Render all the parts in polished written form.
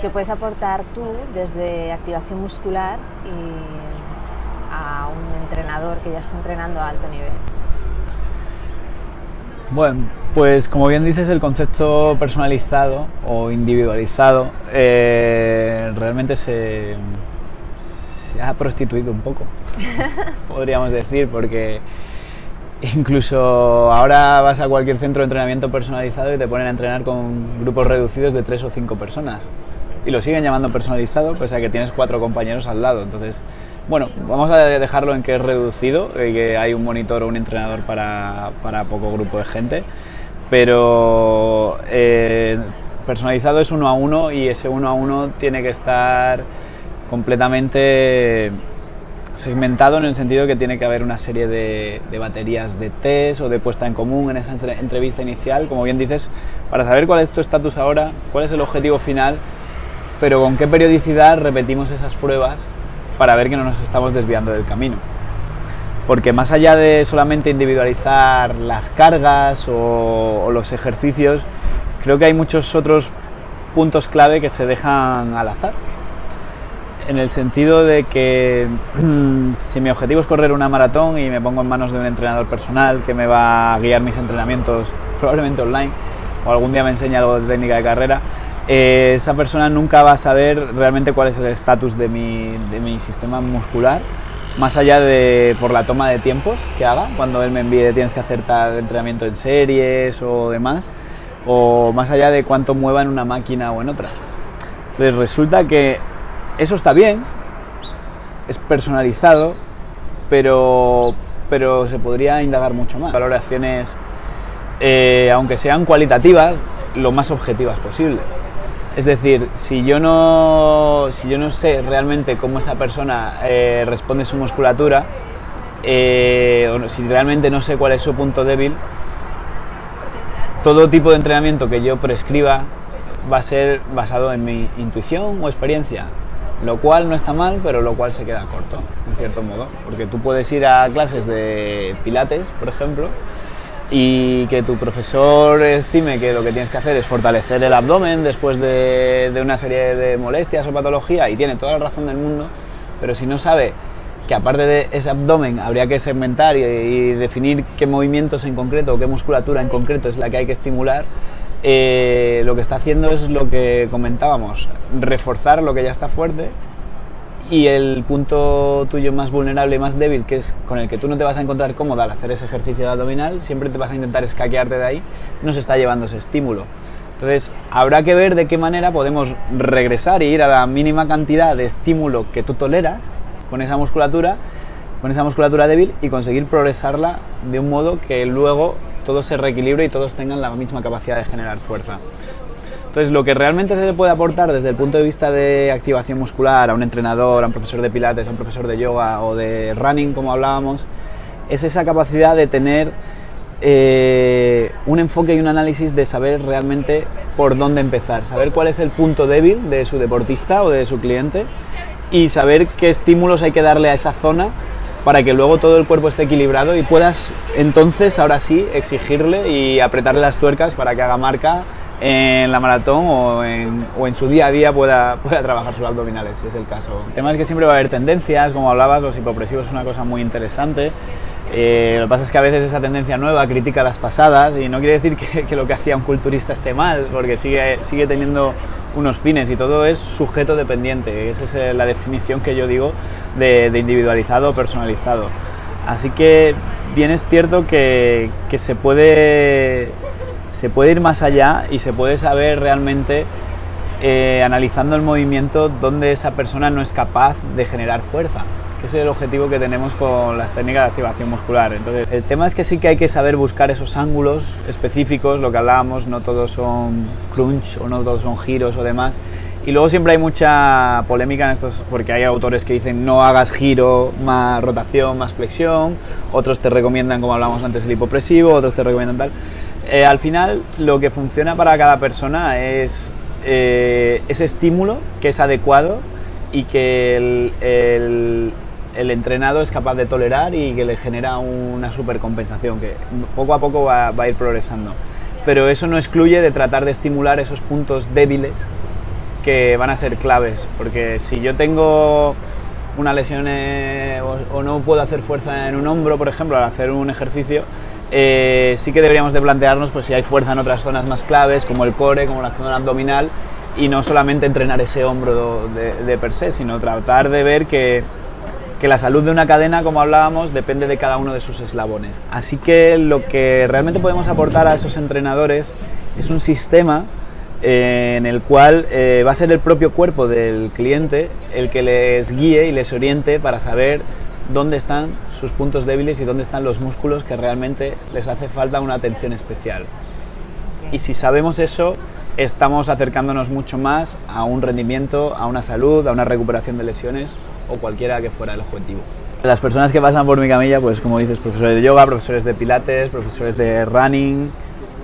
¿Qué puedes aportar tú desde activación muscular a un entrenador que ya está entrenando a alto nivel? Bueno, pues como bien dices, el concepto personalizado o individualizado realmente se ha prostituido un poco, podríamos decir, porque incluso ahora vas a cualquier centro de entrenamiento personalizado y te ponen a entrenar con grupos reducidos de 3 o 5 personas. Y lo siguen llamando personalizado, pese a que tienes 4 compañeros al lado. Entonces, bueno, vamos a dejarlo en que es reducido, que hay un monitor o un entrenador para poco grupo de gente. Pero personalizado es 1 a 1 y ese 1 a 1 tiene que estar completamente segmentado en el sentido que tiene que haber una serie de baterías de test o de puesta en común en esa entrevista inicial, como bien dices, para saber cuál es tu estatus ahora, cuál es el objetivo final, pero con qué periodicidad repetimos esas pruebas para ver que no nos estamos desviando del camino. Porque más allá de solamente individualizar las cargas o los ejercicios, creo que hay muchos otros puntos clave que se dejan al azar. En el sentido de que si mi objetivo es correr una maratón y me pongo en manos de un entrenador personal que me va a guiar mis entrenamientos, probablemente online, o algún día me enseña algo de técnica de carrera, esa persona nunca va a saber realmente cuál es el estatus de mi sistema muscular, más allá de por la toma de tiempos que haga, cuando él me envíe tienes que hacer tal entrenamiento en series o demás, o más allá de cuánto mueva en una máquina o en otra. Entonces resulta que eso está bien, es personalizado, pero se podría indagar mucho más. Valoraciones, aunque sean cualitativas, lo más objetivas posible. Es decir, si yo no sé realmente cómo esa persona responde su musculatura, o si realmente no sé cuál es su punto débil, todo tipo de entrenamiento que yo prescriba va a ser basado en mi intuición o experiencia. Lo cual no está mal, pero lo cual se queda corto, en cierto modo. Porque tú puedes ir a clases de pilates, por ejemplo, y que tu profesor estime que lo que tienes que hacer es fortalecer el abdomen después de una serie de molestias o patología, y tiene toda la razón del mundo, pero si no sabe que aparte de ese abdomen habría que segmentar y definir qué movimientos en concreto o qué musculatura en concreto es la que hay que estimular, lo que está haciendo es lo que comentábamos, reforzar lo que ya está fuerte, y el punto tuyo más vulnerable y más débil, que es con el que tú no te vas a encontrar cómodo al hacer ese ejercicio de abdominal, siempre te vas a intentar escaquearte de ahí, no se está llevando ese estímulo. Entonces habrá que ver de qué manera podemos regresar e ir a la mínima cantidad de estímulo que tú toleras con esa musculatura débil, y conseguir progresarla de un modo que luego todo se reequilibre y todos tengan la misma capacidad de generar fuerza. Entonces, lo que realmente se le puede aportar desde el punto de vista de activación muscular a un entrenador, a un profesor de pilates, a un profesor de yoga o de running, como hablábamos, es esa capacidad de tener un enfoque y un análisis de saber realmente por dónde empezar, saber cuál es el punto débil de su deportista o de su cliente, y saber qué estímulos hay que darle a esa zona para que luego todo el cuerpo esté equilibrado y puedas entonces, ahora sí, exigirle y apretarle las tuercas para que haga marca en la maratón o en su día a día pueda trabajar sus abdominales, si es el caso. El tema es que siempre va a haber tendencias, como hablabas, los hipopresivos es una cosa muy interesante. Lo que pasa es que a veces esa tendencia nueva critica las pasadas, y no quiere decir que lo que hacía un culturista esté mal, porque sigue teniendo unos fines, y todo es sujeto dependiente. Esa es la definición que yo digo de individualizado o personalizado. Así que bien es cierto que se puede ir más allá y se puede saber realmente, analizando el movimiento, dónde esa persona no es capaz de generar fuerza, que ese es el objetivo que tenemos con las técnicas de activación muscular. Entonces, el tema es que sí que hay que saber buscar esos ángulos específicos, lo que hablábamos, no todos son crunch o no todos son giros o demás. Y luego siempre hay mucha polémica en estos, porque hay autores que dicen no hagas giro, más rotación, más flexión, otros te recomiendan, como hablábamos antes, el hipopresivo, otros te recomiendan tal. Al final, lo que funciona para cada persona es ese estímulo que es adecuado y que el entrenado es capaz de tolerar y que le genera una supercompensación, que poco a poco va a ir progresando. Pero eso no excluye de tratar de estimular esos puntos débiles que van a ser claves, porque si yo tengo una lesión o no puedo hacer fuerza en un hombro, por ejemplo, al hacer un ejercicio, sí que deberíamos de plantearnos pues, si hay fuerza en otras zonas más claves, como el core, como la zona abdominal, y no solamente entrenar ese hombro de per se, sino tratar de ver que la salud de una cadena, como hablábamos, depende de cada uno de sus eslabones. Así que lo que realmente podemos aportar a esos entrenadores es un sistema en el cual va a ser el propio cuerpo del cliente el que les guíe y les oriente para saber dónde están sus puntos débiles y dónde están los músculos que realmente les hace falta una atención especial. Y si sabemos eso, estamos acercándonos mucho más a un rendimiento, a una salud, a una recuperación de lesiones o cualquiera que fuera el objetivo. Las personas que pasan por mi camilla, pues como dices, profesores de yoga, profesores de pilates, profesores de running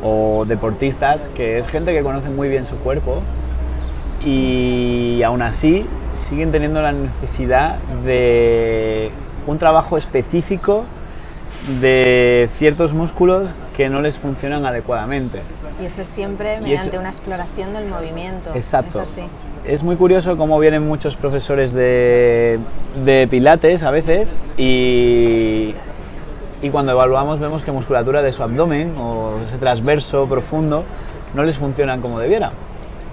o deportistas, que es gente que conoce muy bien su cuerpo y aún así siguen teniendo la necesidad de un trabajo específico de ciertos músculos que no les funcionan adecuadamente. Y eso es siempre mediante una exploración del movimiento. Exacto. Es así. Es muy curioso cómo vienen muchos profesores de pilates a veces y cuando evaluamos vemos que musculatura de su abdomen o ese transverso profundo no les funcionan como debiera.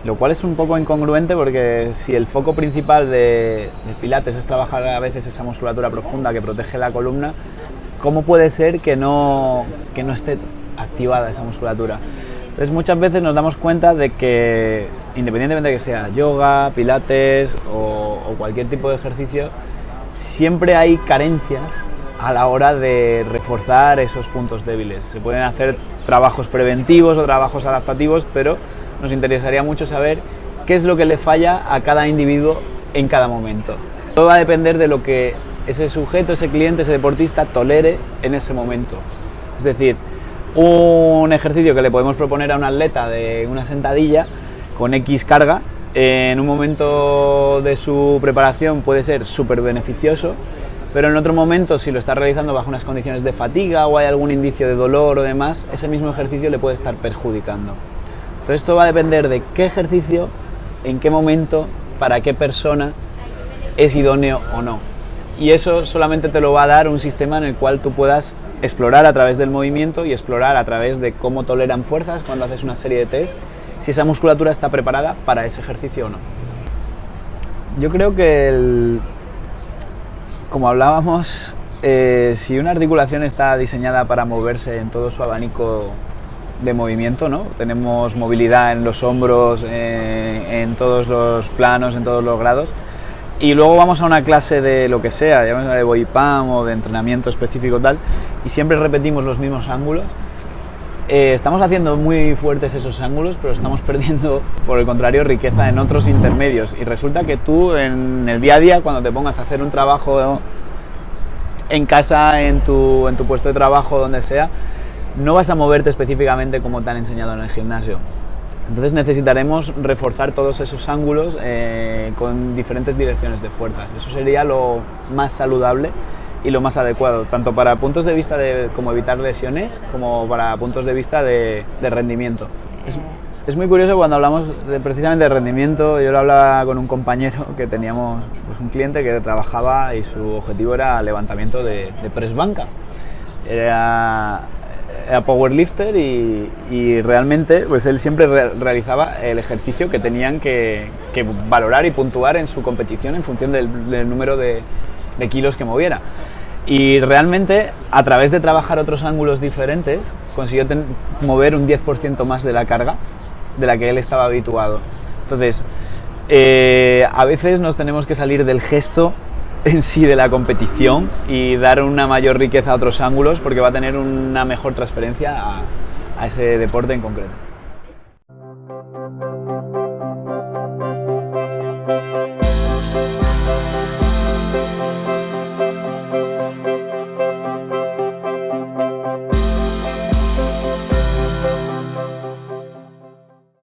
Lo cual es un poco incongruente porque si el foco principal de pilates es trabajar a veces esa musculatura profunda que protege la columna, ¿cómo puede ser que no esté activada esa musculatura? Entonces muchas veces nos damos cuenta de que independientemente de que sea yoga, pilates o cualquier tipo de ejercicio, siempre hay carencias a la hora de reforzar esos puntos débiles. Se pueden hacer trabajos preventivos o trabajos adaptativos, pero nos interesaría mucho saber qué es lo que le falla a cada individuo en cada momento. Todo va a depender de lo que ese sujeto, ese cliente, ese deportista tolere en ese momento. Es decir, un ejercicio que le podemos proponer a un atleta de una sentadilla con X carga, en un momento de su preparación puede ser súper beneficioso, pero en otro momento, si lo está realizando bajo unas condiciones de fatiga o hay algún indicio de dolor o demás, ese mismo ejercicio le puede estar perjudicando. Entonces esto va a depender de qué ejercicio, en qué momento, para qué persona es idóneo o no. Y eso solamente te lo va a dar un sistema en el cual tú puedas explorar a través del movimiento y explorar a través de cómo toleran fuerzas cuando haces una serie de test, si esa musculatura está preparada para ese ejercicio o no. Yo creo que, como hablábamos, si una articulación está diseñada para moverse en todo su abanico de movimiento, ¿no? Tenemos movilidad en los hombros, en todos los planos, en todos los grados, y luego vamos a una clase de lo que sea, ya de body pump o de entrenamiento específico tal, y siempre repetimos los mismos ángulos. Estamos haciendo muy fuertes esos ángulos, pero estamos perdiendo, por el contrario, riqueza en otros intermedios. Y resulta que tú, en el día a día, cuando te pongas a hacer un trabajo en casa, en tu puesto de trabajo, donde sea, no vas a moverte específicamente como te han enseñado en el gimnasio. Entonces necesitaremos reforzar todos esos ángulos con diferentes direcciones de fuerzas. Eso sería lo más saludable y lo más adecuado, tanto para puntos de vista de cómo evitar lesiones, como para puntos de vista de rendimiento. Es muy curioso cuando hablamos precisamente de rendimiento. Yo lo hablaba con un compañero que teníamos pues, un cliente que trabajaba y su objetivo era levantamiento de press banca. Era powerlifter y realmente pues él siempre realizaba el ejercicio que tenían que valorar y puntuar en su competición en función del número de kilos que moviera. Y realmente, a través de trabajar otros ángulos diferentes, consiguió mover un 10% más de la carga de la que él estaba habituado. Entonces, a veces nos tenemos que salir del gesto en sí de la competición y dar una mayor riqueza a otros ángulos porque va a tener una mejor transferencia a ese deporte en concreto.